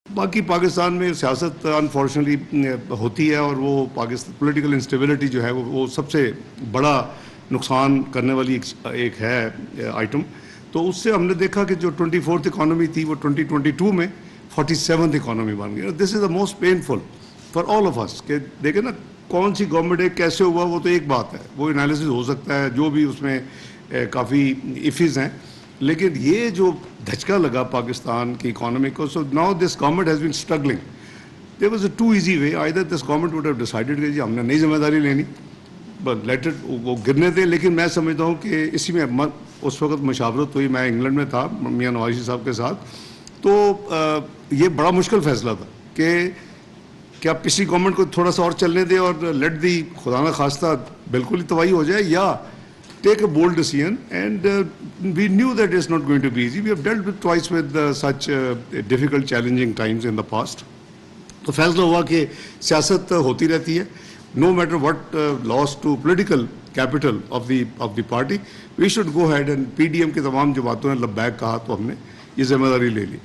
बाकी पाकिस्तान में सियासत अनफॉर्चुनेटली होती है और वो पाकिस्तान पॉलिटिकल इंस्टेबिलिटी जो है वो सबसे बड़ा नुकसान करने वाली एक है आइटम। तो उससे हमने देखा कि जो 24th इकॉनमी थी वो 2022 में 47th इकॉनमी बन गई। This is the most painful for all of us कि देखें ना कौन सी गवर्नमेंट है, कैसे हुआ, वो तो एक बात है, वो एनालिसिस हो सकता है, जो भी उसमें काफ़ी इफ़ीज़ हैं, लेकिन ये जो धचका लगा पाकिस्तान की इकोनॉमी को, so now this government has been struggling. There was a too easy way, either this government would have decided कि जी हमने नई जिम्मेदारी लेनी, बट लेट इट वो गिरने थे। लेकिन मैं समझता हूँ कि इसी में उस वक्त मुशावरत हुई, मैं इंग्लैंड में था मियां नवाज़ साहब के साथ, तो ये बड़ा मुश्किल फैसला था कि क्या पिछली गवर्नमेंट को थोड़ा सा और चलने दे और लेट दी खुदा ना खास्ता बिल्कुल ही तबाही हो जाए, या take a bold decision. And we knew that it's not going to be easy. We have dealt with twice with such difficult, challenging times in the past. तो फैसला हुआ कि सियासत होती रहती है, no matter what loss to political capital of the party, we should go ahead and PDM की तमाम जमातों ने लब्बैक कहा तो हमने ये जिम्मेदारी ले ली।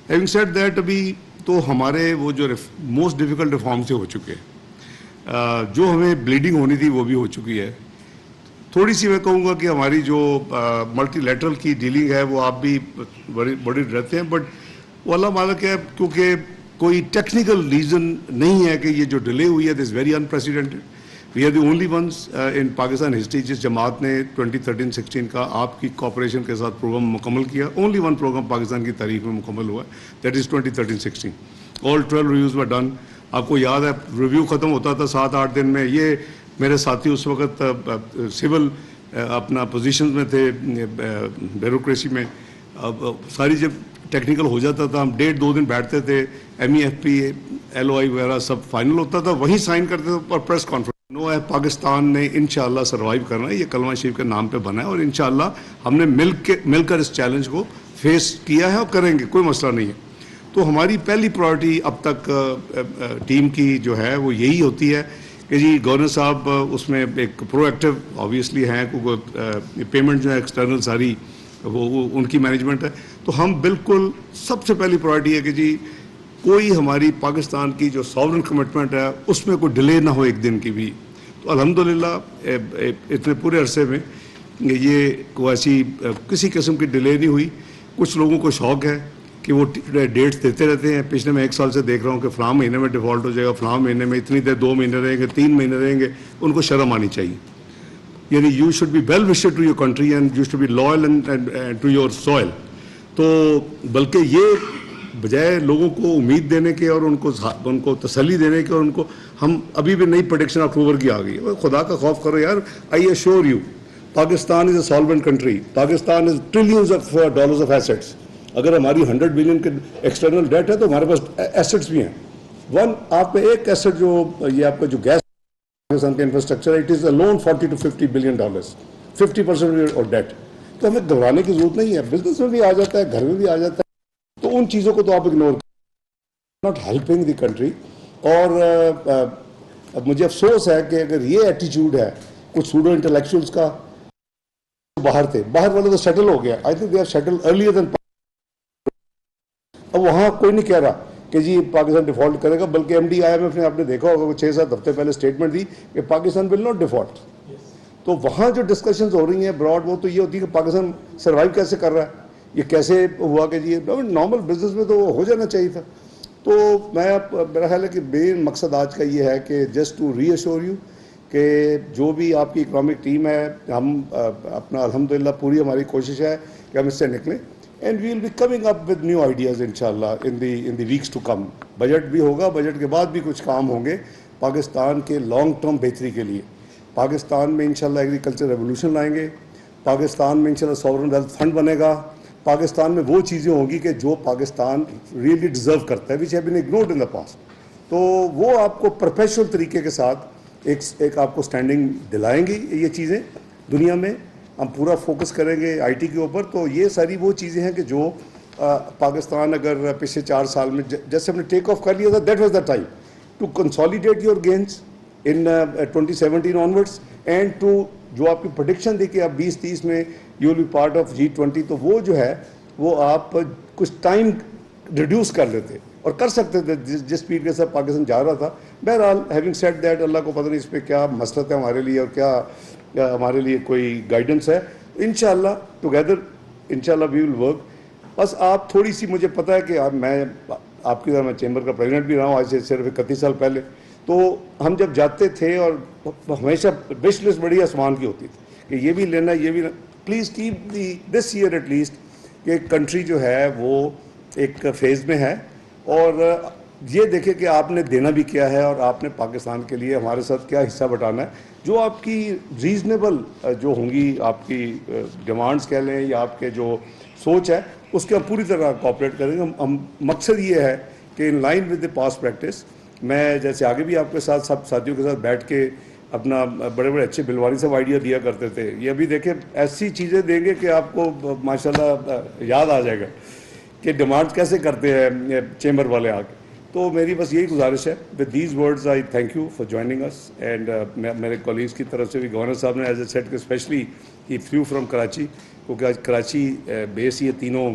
Having said that, अभी तो हमारे वो जो मोस्ट डिफिकल्ट रिफॉर्म से हो चुके हैं, जो हमें ब्लीडिंग होनी थी वो भी हो चुकी है। थोड़ी सी मैं कहूँगा कि हमारी जो मल्टीलैटरल की डीलिंग है वो आप भी बड़ी रहते हैं, बट वो अल्लाह मालिक है, क्योंकि कोई टेक्निकल रीज़न नहीं है कि ये जो डिले हुई है, this very unprecedented. We are the only ones in Pakistan history जिस जमात ने 2013-16 का आपकी कॉपरेशन के साथ प्रोग्राम मुकम्मल किया। ओनली वन प्रोग्राम पाकिस्तान की तारीख में मुकम्मल हुआ, that is 2013-16। All 12 reviews were done. आपको याद है रिव्यू ख़त्म होता था 7-8 दिन में। ये मेरे साथी उस वक्त सिविल अपना पोजीशंस में थे, ब्यूरोक्रेसी में, अब सारी जब टेक्निकल हो जाता था हम 1.5-2 दिन बैठते थे, MEFP LOI वगैरह सब फाइनल होता था, वहीं साइन करते थे और प्रेस कॉन्फ्रेंस। नो है पाकिस्तान ने इंशाल्लाह सर्वाइव करना है, ये कलमा शरीफ के नाम पे बना है और इंशाल्लाह हमने मिलकर इस चैलेंज को फेस किया है और करेंगे, कोई मसला नहीं है। तो हमारी पहली प्रायोरिटी अब तक टीम की जो है वो यही होती है कि जी गवर्नर साहब उसमें एक प्रोएक्टिव ऑब्वियसली हैं, क्योंकि पेमेंट जो है एक्सटर्नल सारी वो उनकी मैनेजमेंट है। तो हम बिल्कुल सबसे पहली प्रायोरिटी है कि जी कोई हमारी पाकिस्तान की जो सॉवरेन कमिटमेंट है उसमें कोई डिले ना हो एक दिन की भी। तो अल्हम्दुलिल्लाह इतने पूरे अरसे में ये कोई ऐसी किसी किस्म की डिले नहीं हुई। कुछ लोगों को शौक़ है कि वो डेट्स देते रहते हैं। पिछले मैं 1 साल से देख रहा हूँ कि फलां महीने में डिफ़ॉल्ट हो जाएगा, फलां महीने में इतनी देर, 2 महीने रहेंगे, 3 महीने रहेंगे। उनको शर्म आनी चाहिए। यानी you should be well wished to your country and you should be loyal and to your soil. तो बल्कि ये बजाय लोगों को उम्मीद देने के और उनको तसल्ली देने के, और उनको हम अभी भी नई प्रेडिक्शन अक्टूबर की आ गई है, खुदा का खौफ करो यार। I assure you Pakistan is a solvent country, Pakistan is trillions of dollars of assets. अगर हमारी 100 बिलियन के एक्सटर्नल डेट है तो हमारे पास एसेट्स भी हैं। आप में एक एसेट जो ये आपका जो गैस पाकिस्तान का इंफ्रास्ट्रक्चर है, it is a loan $40 to $50 billion, 50% और डेट। तो हमें घबराने की जरूरत नहीं है, बिजनेस में भी आ जाता है, घर में भी आ जाता है। तो उन चीज़ों को तो आप ignore, not helping the country. और अब मुझे अफसोस है कि अगर ये एटीट्यूड है कुछ सूडो इंटेलेक्चुअल्स का, बाहर थे, बाहर वाले तो सेटल हो गया। I think they are settle earlier then. अब वहाँ कोई नहीं कह रहा कि जी पाकिस्तान डिफॉल्ट करेगा, बल्कि MD-IMF ने आपने देखा होगा 6-7 हफ्ते पहले स्टेटमेंट दी कि पाकिस्तान विल नॉट डिफॉल्ट। तो वहाँ जो डिस्कशंस हो रही हैं ब्रॉड, वो तो ये होती है कि पाकिस्तान सर्वाइव कैसे कर रहा है, ये कैसे हुआ कि जी नॉर्मल बिजनेस में तो हो जाना चाहिए था। तो मेरा ख्याल है कि मेन मकसद आज का ये है कि जस्ट टू रीअश्योर यू कि जो भी आपकी इकनॉमिक टीम है, हम अपना अल्हम्दुलिल्लाह पूरी हमारी कोशिश है कि हम इससे निकलें। And we will be coming up with new ideas इंशाल्लाह in the weeks to come. Budget भी होगा, बजट के बाद भी कुछ काम होंगे पाकिस्तान के लॉन्ग टर्म बेहतरी के लिए। पाकिस्तान में इंशाल्लाह एग्रीकल्चर रेवोल्यूशन लाएंगे, पाकिस्तान में इंशाल्लाह सॉवरेन वेल्थ फंड बनेगा, पाकिस्तान में वो चीज़ें होंगी कि जो पाकिस्तान रियली डिज़र्व करता है, which have been ignored in the past. तो वो आपको प्रोफेशनल तरीके के साथ एक आपको स्टैंडिंग दिलाएंगी ये चीज़ें दुनिया में। हम पूरा फोकस करेंगे IT के ऊपर। तो ये सारी वो चीज़ें हैं कि जो पाकिस्तान अगर पिछले 4 साल में जैसे हमने टेक ऑफ कर लिया था, that was the time to consolidate your gains in 2017 onwards and to जो आपकी प्रेडिक्शन थी कि आप 2030 में you will be part of G20, तो वो जो है वो आप कुछ टाइम रिड्यूस कर लेते और कर सकते थे जिस स्पीड के साथ पाकिस्तान जा रहा था। बहरहाल हैविंग सेड दैट, अल्लाह को पता नहीं इस पर क्या मसलत है हमारे लिए और क्या हमारे लिए कोई गाइडेंस है। इंशाअल्लाह टुगेदर इंशाअल्लाह वी विल वर्क। बस आप थोड़ी सी, मुझे पता है कि मैं आपकी तरह मैं चैम्बर का प्रेसिडेंट भी रहा हूँ आज से सिर्फ 31 साल पहले। तो हम जब जाते थे और हमेशा विश लिस्ट बड़ी आसमान की होती थी कि ये भी लेना ये भी। Please keep this year at least कि कंट्री जो है वो एक फेज़ में है, और ये देखें कि आपने देना भी क्या है और आपने पाकिस्तान के लिए हमारे साथ क्या हिस्सा बटाना है। जो आपकी रीज़नेबल जो होंगी आपकी डिमांड्स कह लें या आपके जो सोच है उसके हम पूरी तरह कॉपरेट करेंगे। हम मकसद ये है कि in line with the past practice, मैं जैसे आगे भी आपके साथ सब साथियों के साथ बैठ के अपना बड़े बड़े अच्छे बिलवारी सब आइडिया दिया करते थे, ये अभी देखें ऐसी चीज़ें देंगे कि आपको माशाल्लाह याद आ जाएगा कि डिमांड कैसे करते हैं चैम्बर वाले आके। तो मेरी बस यही गुजारिश है। With these words I thank you for joining us, and मेरे कॉलीग्स की तरफ से भी गवर्नर साहब ने एज ए सेट के specially he flu from Karachi, क्योंकि आज कराची बेस ये तीनों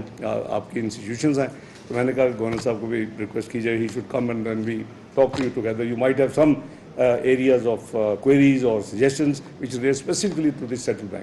आपकी इंस्टीट्यूशंस हैं। तो मैंने कहा गवर्नर साहब को भी रिक्वेस्ट की जाए, he should come and then we talk to you together. You might have some areas of queries or suggestions which relate specifically to this central bank.